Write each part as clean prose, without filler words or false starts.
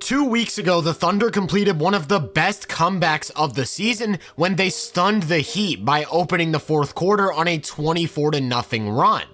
2 weeks ago, the Thunder completed one of the best comebacks of the season when they stunned the Heat by opening the fourth quarter on a 24-0 run.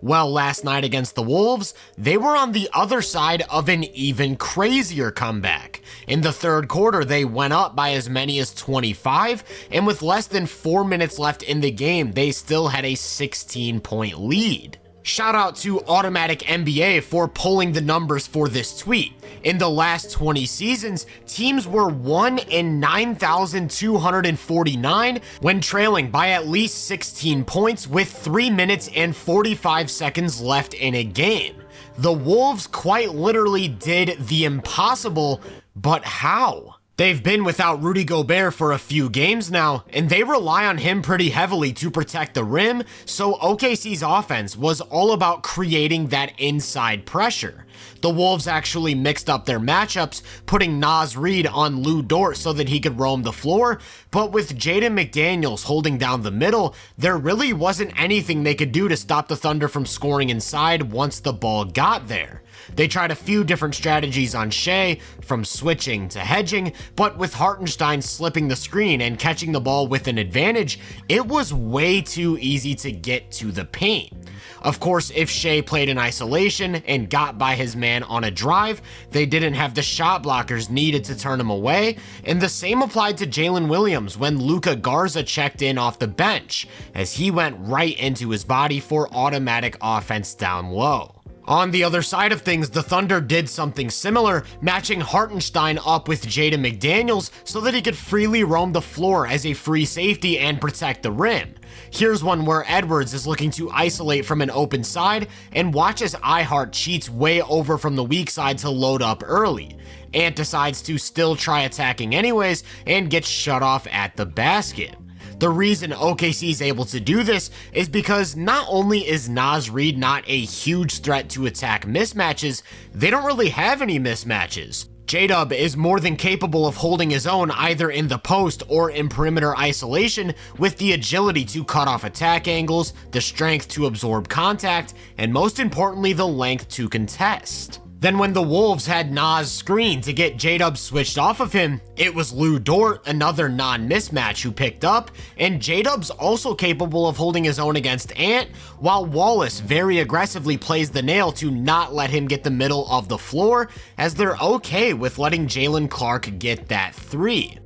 Well, last night against the Wolves, they were on the other side of an even crazier comeback. In the third quarter, they went up by as many as 25, and with less than 4 minutes left in the game, they still had a 16-point lead. Shout out to Automatic NBA for pulling the numbers for this tweet. In the last 20 seasons, teams were 1 in 9,249 when trailing by at least 16 points with 3 minutes and 45 seconds left in a game. The Wolves quite literally did the impossible, but how? They've been without Rudy Gobert for a few games now, and they rely on him pretty heavily to protect the rim, so OKC's offense was all about creating that inside pressure. The Wolves actually mixed up their matchups, putting Naz Reid on Lou Dort so that he could roam the floor, but with Jaden McDaniels holding down the middle, there really wasn't anything they could do to stop the Thunder from scoring inside once the ball got there. They tried a few different strategies on Shea, from switching to hedging, but with Hartenstein slipping the screen and catching the ball with an advantage, it was way too easy to get to the paint. Of course, if Shea played in isolation and got by his man on a drive, they didn't have the shot blockers needed to turn him away, and the same applied to Jalen Williams when Luka Garza checked in off the bench, as he went right into his body for automatic offense down low. On the other side of things, the Thunder did something similar, matching Hartenstein up with Jaden McDaniels so that he could freely roam the floor as a free safety and protect the rim. Here's one where Edwards is looking to isolate from an open side, and watch as iHeart cheats way over from the weak side to load up early. Ant decides to still try attacking anyways and gets shut off at the basket. The reason OKC is able to do this is because not only is Naz Reid not a huge threat to attack mismatches, they don't really have any mismatches. J-Dub is more than capable of holding his own either in the post or in perimeter isolation with the agility to cut off attack angles, the strength to absorb contact, and most importantly the length to contest. Then when the Wolves had Nas screen to get J-Dub switched off of him, it was Lou Dort, another non-mismatch, who picked up, and J-Dub's also capable of holding his own against Ant, while Wallace very aggressively plays the nail to not let him get the middle of the floor, as they're okay with letting Jalen Clark get that three.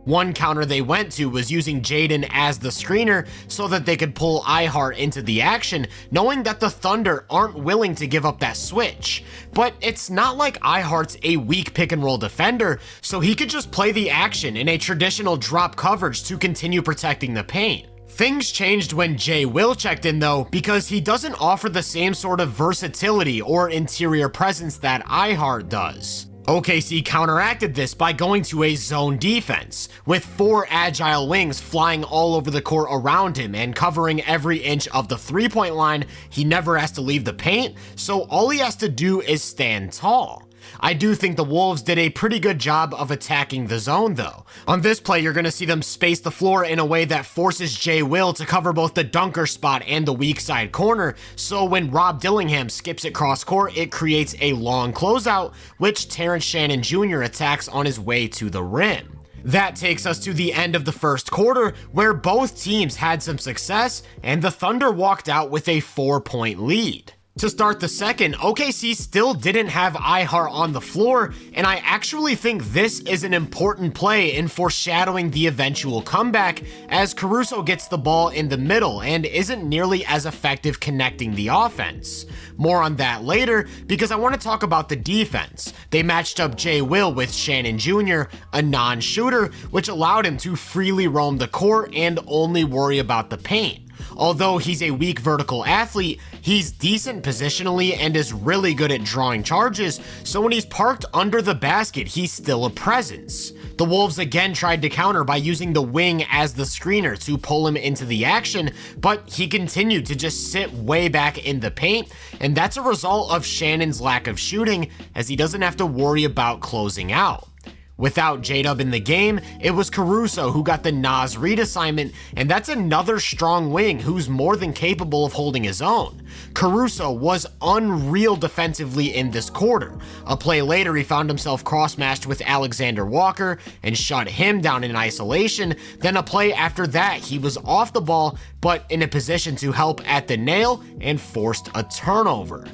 One counter they went to was using Jaden as the screener so that they could pull iHeart into the action, knowing that the Thunder aren't willing to give up that switch. But it's not like iHeart's a weak pick and roll defender, so he could just play the action in a traditional drop coverage to continue protecting the paint. Things changed when Jay Will checked in though, because he doesn't offer the same sort of versatility or interior presence that iHeart does. OKC counteracted this by going to a zone defense, with 4 agile wings flying all over the court around him and covering every inch of the three-point line. He never has to leave the paint, so all he has to do is stand tall. I do think the Wolves did a pretty good job of attacking the zone though. On this play, you're going to see them space the floor in a way that forces Jay Will to cover both the dunker spot and the weak side corner, so when Rob Dillingham skips it cross court, it creates a long closeout, which Terrence Shannon Jr. attacks on his way to the rim. That takes us to the end of the first quarter, where both teams had some success, and the Thunder walked out with a 4-point lead. To start the second, OKC still didn't have iHeart on the floor, and I actually think this is an important play in foreshadowing the eventual comeback, as Caruso gets the ball in the middle and isn't nearly as effective connecting the offense. More on that later, because I want to talk about the defense. They matched up Jay Will with Shannon Jr., a non-shooter, which allowed him to freely roam the court and only worry about the paint. Although he's a weak vertical athlete, he's decent positionally and is really good at drawing charges, so when he's parked under the basket, he's still a presence. The Wolves again tried to counter by using the wing as the screener to pull him into the action, but he continued to just sit way back in the paint, and that's a result of Shannon's lack of shooting, as he doesn't have to worry about closing out. Without J-Dub in the game, it was Caruso who got the Nas Reed assignment, and that's another strong wing who's more than capable of holding his own. Caruso was unreal defensively in this quarter. A play later, he found himself cross-matched with Alexander Walker and shut him down in isolation. Then a play after that, he was off the ball, but in a position to help at the nail and forced a turnover.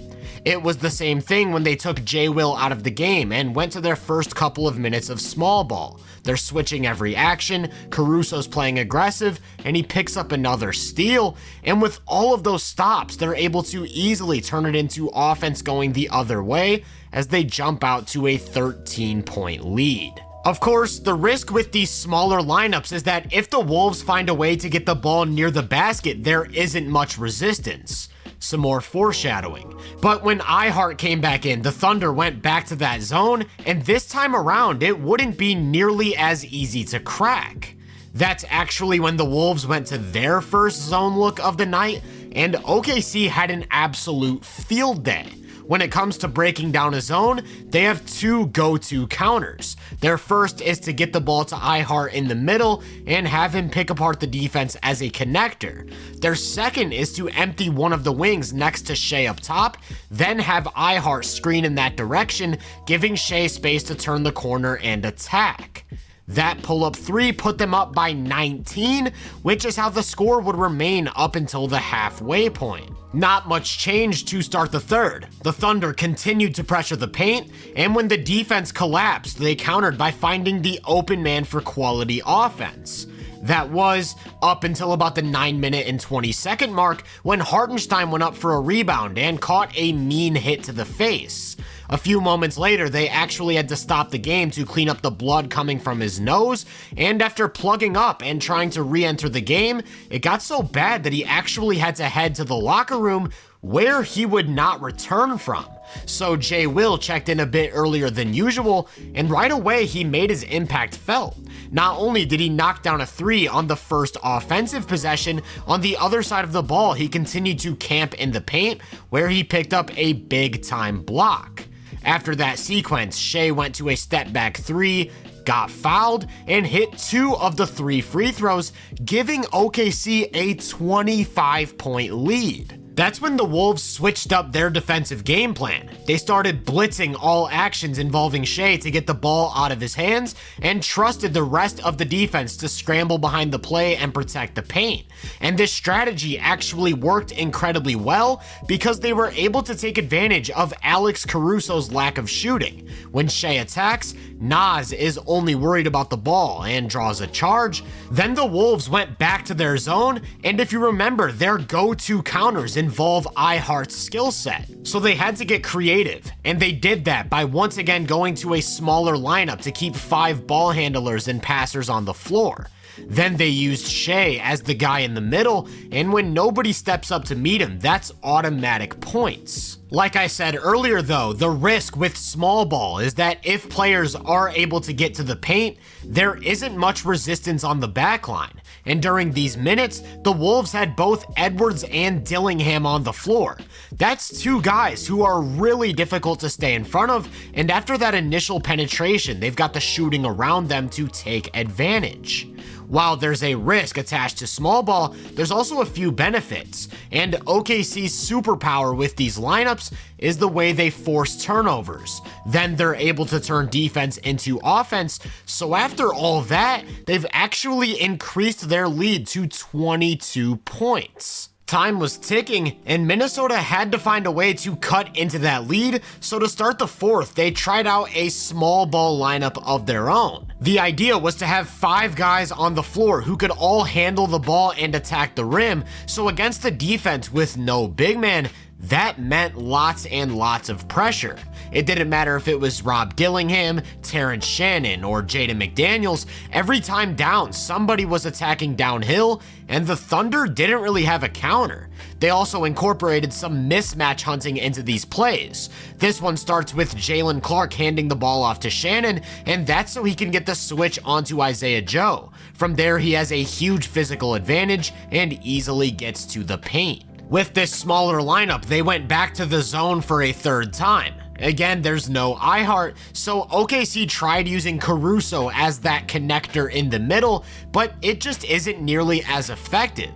It was the same thing when they took J. Will out of the game and went to their first couple of minutes of small ball. They're switching every action, Caruso's playing aggressive, and he picks up another steal, and with all of those stops, they're able to easily turn it into offense going the other way as they jump out to a 13-point lead. Of course, the risk with these smaller lineups is that if the Wolves find a way to get the ball near the basket, there isn't much resistance. Some more foreshadowing. But when iHeart came back in, the Thunder went back to that zone, and this time around, it wouldn't be nearly as easy to crack. That's actually when the Wolves went to their first zone look of the night, and OKC had an absolute field day. When it comes to breaking down a zone, they have two go-to counters. Their first is to get the ball to iHeart in the middle and have him pick apart the defense as a connector. Their second is to empty one of the wings next to Shea up top, then have iHeart screen in that direction, giving Shea space to turn the corner and attack. That pull-up three put them up by 19, which is how the score would remain up until the halfway point. Not much change to start the third. The Thunder continued to pressure the paint, and when the defense collapsed, they countered by finding the open man for quality offense. That was up until about the 9-minute and 20-second mark when Hartenstein went up for a rebound and caught a mean hit to the face. A few moments later, they actually had to stop the game to clean up the blood coming from his nose, and after plugging up and trying to re-enter the game, it got so bad that he actually had to head to the locker room where he would not return from. So J. Will checked in a bit earlier than usual, and right away he made his impact felt. Not only did he knock down a three on the first offensive possession, on the other side of the ball he continued to camp in the paint where he picked up a big time block. After that sequence, Shea went to a step back three, got fouled, and hit 2 of the 3 free throws, giving OKC a 25-point lead. That's when the Wolves switched up their defensive game plan. They started blitzing all actions involving Shea to get the ball out of his hands and trusted the rest of the defense to scramble behind the play and protect the paint. And this strategy actually worked incredibly well because they were able to take advantage of Alex Caruso's lack of shooting. When Shea attacks, Nas is only worried about the ball and draws a charge. Then the Wolves went back to their zone, and if you remember, their go-to counters involve iHeart's skill set. So they had to get creative, and they did that by once again going to a smaller lineup to keep 5 ball handlers and passers on the floor. Then they used Shea as the guy in the middle, and when nobody steps up to meet him, that's automatic points. Like I said earlier though, the risk with small ball is that if players are able to get to the paint, there isn't much resistance on the backline. And during these minutes, the Wolves had both Edwards and Dillingham on the floor. That's 2 guys who are really difficult to stay in front of, and after that initial penetration, they've got the shooting around them to take advantage. While there's a risk attached to small ball, there's also a few benefits, and OKC's superpower with these lineups is the way they force turnovers. Then they're able to turn defense into offense, so after all that, they've actually increased their lead to 22 points. Time was ticking, and Minnesota had to find a way to cut into that lead, so to start the fourth, they tried out a small ball lineup of their own. The idea was to have 5 guys on the floor who could all handle the ball and attack the rim, so against a defense with no big man, that meant lots and lots of pressure. It didn't matter if it was Rob Dillingham, Terrence Shannon, or Jaden McDaniels. Every time down, somebody was attacking downhill, and the Thunder didn't really have a counter. They also incorporated some mismatch hunting into these plays. This one starts with Jalen Clark handing the ball off to Shannon, and that's so he can get the switch onto Isaiah Joe. From there, he has a huge physical advantage and easily gets to the paint. With this smaller lineup, they went back to the zone for a third time. Again, there's no iHeart, so OKC tried using Caruso as that connector in the middle, but it just isn't nearly as effective.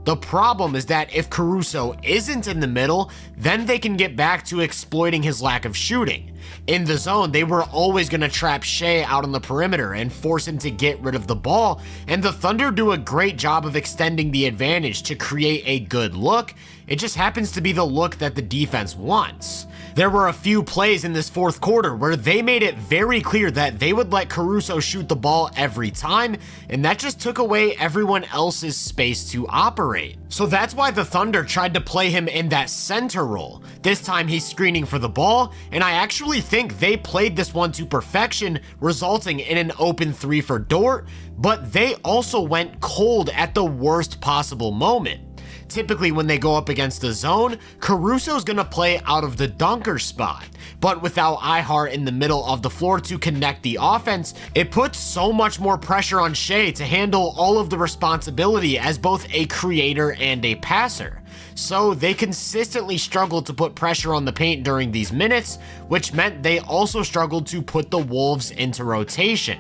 The problem is that if Caruso isn't in the middle, then they can get back to exploiting his lack of shooting. In the zone, they were always going to trap Shai out on the perimeter and force him to get rid of the ball, and the Thunder do a great job of extending the advantage to create a good look. It just happens to be the look that the defense wants. There were a few plays in this fourth quarter where they made it very clear that they would let Caruso shoot the ball every time, and that just took away everyone else's space to operate. So that's why the Thunder tried to play him in that center role. This time he's screening for the ball, and I actually think they played this one to perfection, resulting in an open 3 for Dort, but they also went cold at the worst possible moment. Typically when they go up against the zone, Caruso's gonna play out of the dunker spot, but without iHeart in the middle of the floor to connect the offense, it puts so much more pressure on Shai to handle all of the responsibility as both a creator and a passer. So they consistently struggled to put pressure on the paint during these minutes, which meant they also struggled to put the Wolves into rotation.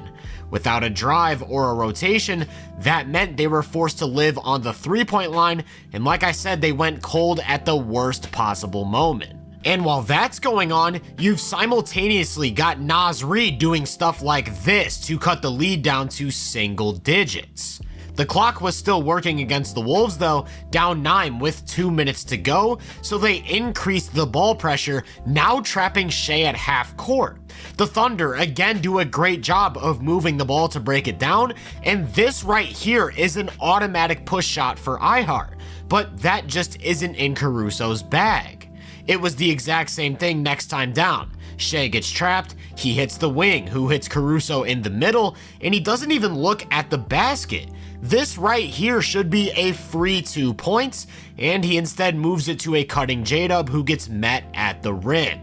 Without a drive or a rotation, that meant they were forced to live on the 3-point line, and like I said, they went cold at the worst possible moment. And while that's going on, you've simultaneously got Naz Reid doing stuff like this to cut the lead down to single digits. The clock was still working against the Wolves though, down 9 with 2 minutes to go, so they increased the ball pressure, now trapping Shai at half court. The Thunder again do a great job of moving the ball to break it down, and this right here is an automatic push shot for iHeart, but that just isn't in Caruso's bag. It was the exact same thing next time down. Shai gets trapped, he hits the wing, who hits Caruso in the middle, and he doesn't even look at the basket. This right here should be a free 2 points, and he instead moves it to a cutting J-Dub who gets met at the rim.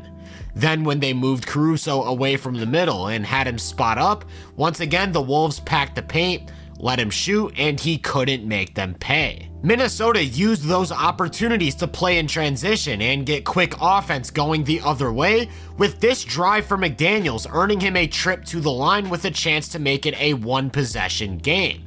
Then when they moved Caruso away from the middle and had him spot up, once again the Wolves packed the paint, let him shoot, and he couldn't make them pay. Minnesota used those opportunities to play in transition and get quick offense going the other way, with this drive for McDaniels earning him a trip to the line with a chance to make it a 1-possession game.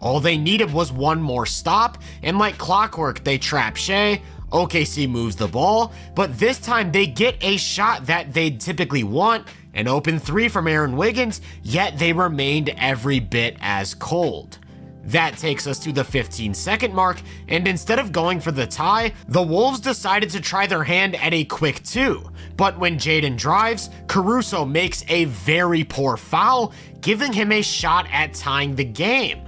All they needed was one more stop, and like clockwork, they trap Shai. OKC moves the ball, but this time they get a shot that they'd typically want, an open 3 from Aaron Wiggins, yet they remained every bit as cold. That takes us to the 15-second mark, and instead of going for the tie, the Wolves decided to try their hand at a quick 2. But when Jaden drives, Caruso makes a very poor foul, giving him a shot at tying the game.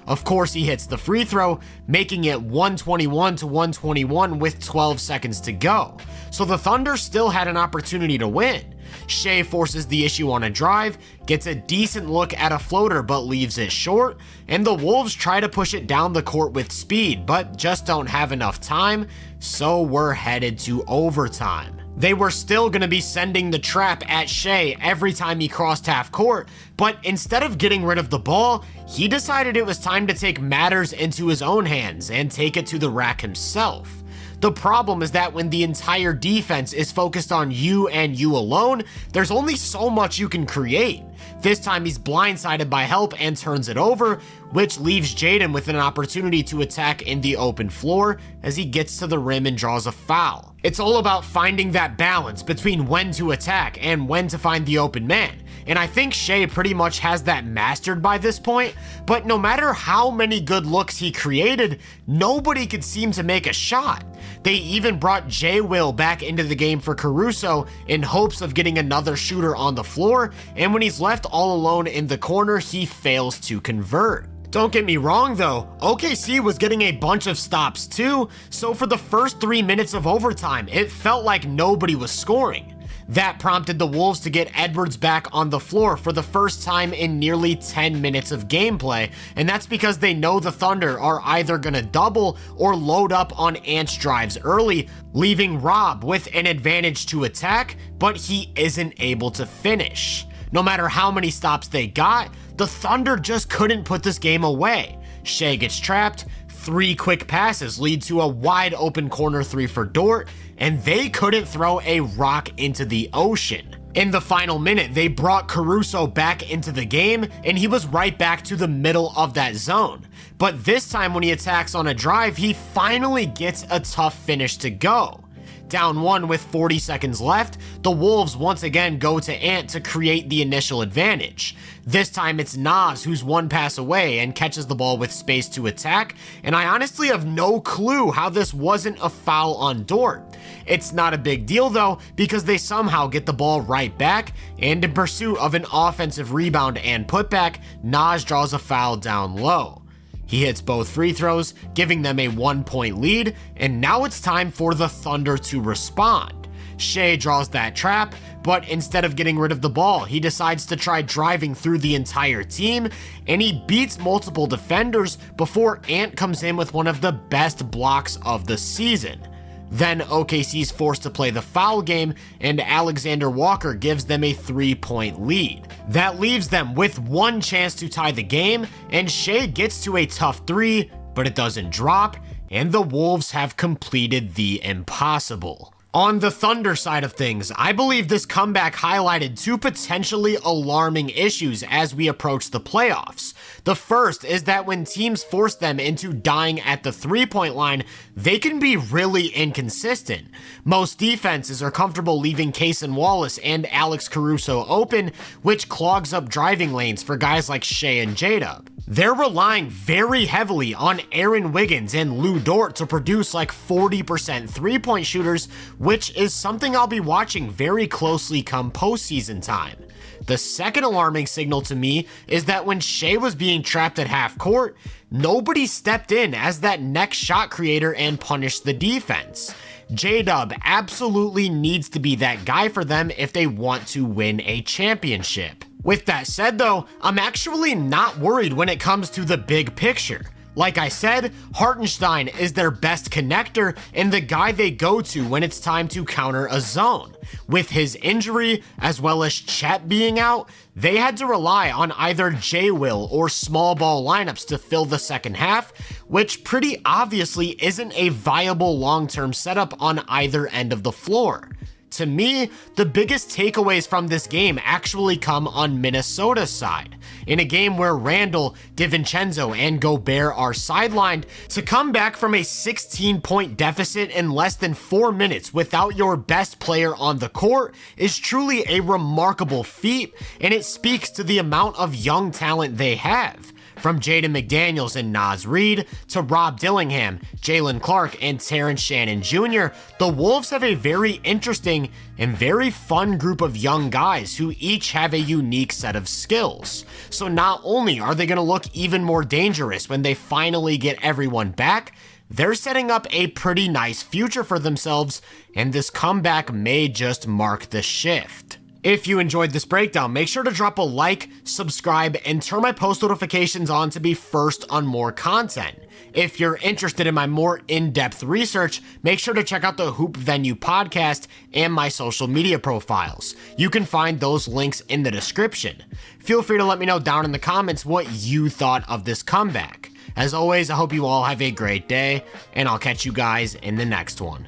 Of course, he hits the free throw, making it 121 to 121 with 12 seconds to go. So the Thunder still had an opportunity to win. Shai forces the issue on a drive, gets a decent look at a floater but leaves it short, and the Wolves try to push it down the court with speed but just don't have enough time, so we're headed to overtime. They were still going to be sending the trap at Shai every time he crossed half court, but instead of getting rid of the ball, he decided it was time to take matters into his own hands and take it to the rack himself. The problem is that when the entire defense is focused on you and you alone, there's only so much you can create. This time he's blindsided by help and turns it over, which leaves Jaden with an opportunity to attack in the open floor as he gets to the rim and draws a foul. It's all about finding that balance between when to attack and when to find the open man. And I think Shai pretty much has that mastered by this point, but no matter how many good looks he created, nobody could seem to make a shot. They even brought J. Will back into the game for Caruso in hopes of getting another shooter on the floor, and when he's left all alone in the corner, he fails to convert. Don't get me wrong though, OKC was getting a bunch of stops too, so for the first 3 minutes of overtime, it felt like nobody was scoring. That prompted the Wolves to get Edwards back on the floor for the first time in nearly 10 minutes of gameplay, and that's because they know the Thunder are either gonna double or load up on Ant's drives early, leaving Rob with an advantage to attack, but he isn't able to finish. No matter how many stops they got, the Thunder just couldn't put this game away. Shai gets trapped, 3 quick passes lead to a wide open corner 3 for Dort, and they couldn't throw a rock into the ocean. In the final minute, they brought Caruso back into the game, and he was right back to the middle of that zone. But this time when he attacks on a drive, he finally gets a tough finish to go. Down one with 40 seconds left, the Wolves once again go to Ant to create the initial advantage. This time it's Nas who's one pass away and catches the ball with space to attack, and I honestly have no clue how this wasn't a foul on Dort. It's not a big deal though, because they somehow get the ball right back, and in pursuit of an offensive rebound and putback, Nas draws a foul down low. He hits both free throws, giving them a 1-point lead, and now it's time for the Thunder to respond. Shea draws that trap, but instead of getting rid of the ball, he decides to try driving through the entire team, and he beats multiple defenders before Ant comes in with one of the best blocks of the season. Then OKC's forced to play the foul game, and Alexander Walker gives them a 3-point lead. That leaves them with one chance to tie the game, and Shea gets to a tough three, but it doesn't drop, and the Wolves have completed the impossible. On the Thunder side of things, I believe this comeback highlighted two potentially alarming issues as we approach the playoffs. The first is that when teams force them into dying at the three-point line, they can be really inconsistent. Most defenses are comfortable leaving Cason Wallace and Alex Caruso open, which clogs up driving lanes for guys like Shea and J-Dub. They're relying very heavily on Aaron Wiggins and Lou Dort to produce like 40% three-point shooters, which is something I'll be watching very closely come postseason time. The second alarming signal to me is that when Shea was being trapped at half court, nobody stepped in as that next shot creator and punished the defense. J-Dub absolutely needs to be that guy for them if they want to win a championship. With that said though, I'm actually not worried when it comes to the big picture. Like I said, Hartenstein is their best connector and the guy they go to when it's time to counter a zone. With his injury, as well as Chet being out, they had to rely on either J-Will or small ball lineups to fill the second half, which pretty obviously isn't a viable long-term setup on either end of the floor. To me, the biggest takeaways from this game actually come on Minnesota's side. In a game where Randall, DiVincenzo, and Gobert are sidelined, to come back from a 16-point deficit in less than 4 minutes without your best player on the court is truly a remarkable feat, and it speaks to the amount of young talent they have. From Jaden McDaniels and Naz Reid to Rob Dillingham, Jalen Clark, and Terrence Shannon Jr., the Wolves have a very interesting and very fun group of young guys who each have a unique set of skills. So not only are they going to look even more dangerous when they finally get everyone back, they're setting up a pretty nice future for themselves, and this comeback may just mark the shift. If you enjoyed this breakdown, make sure to drop a like, subscribe, and turn my post notifications on to be first on more content. If you're interested in my more in-depth research, make sure to check out the Hoop Venue podcast and my social media profiles. You can find those links in the description. Feel free to let me know down in the comments what you thought of this comeback. As always, I hope you all have a great day, and I'll catch you guys in the next one.